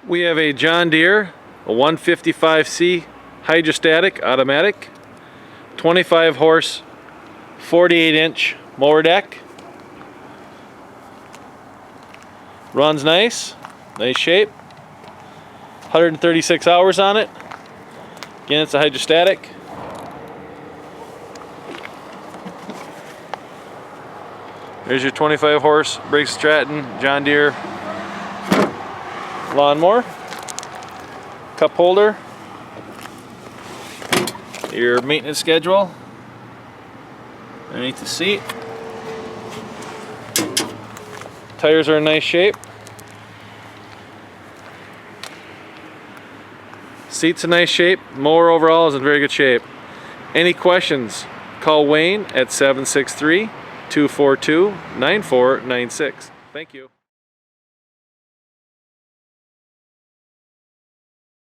We have a John Deere, a 155C hydrostatic automatic, 25 horse, 48-inch mower deck. Runs nice shape. 136 hours on it. Again, it's a hydrostatic. There's your 25 horse Briggs Stratton John Deere lawnmower. Cup holder. Your maintenance schedule underneath the seat. Tires are in nice shape. Seat's in nice shape. Mower overall is in very good shape. Any questions? Call Wayne at 763-242-9496. Thank you.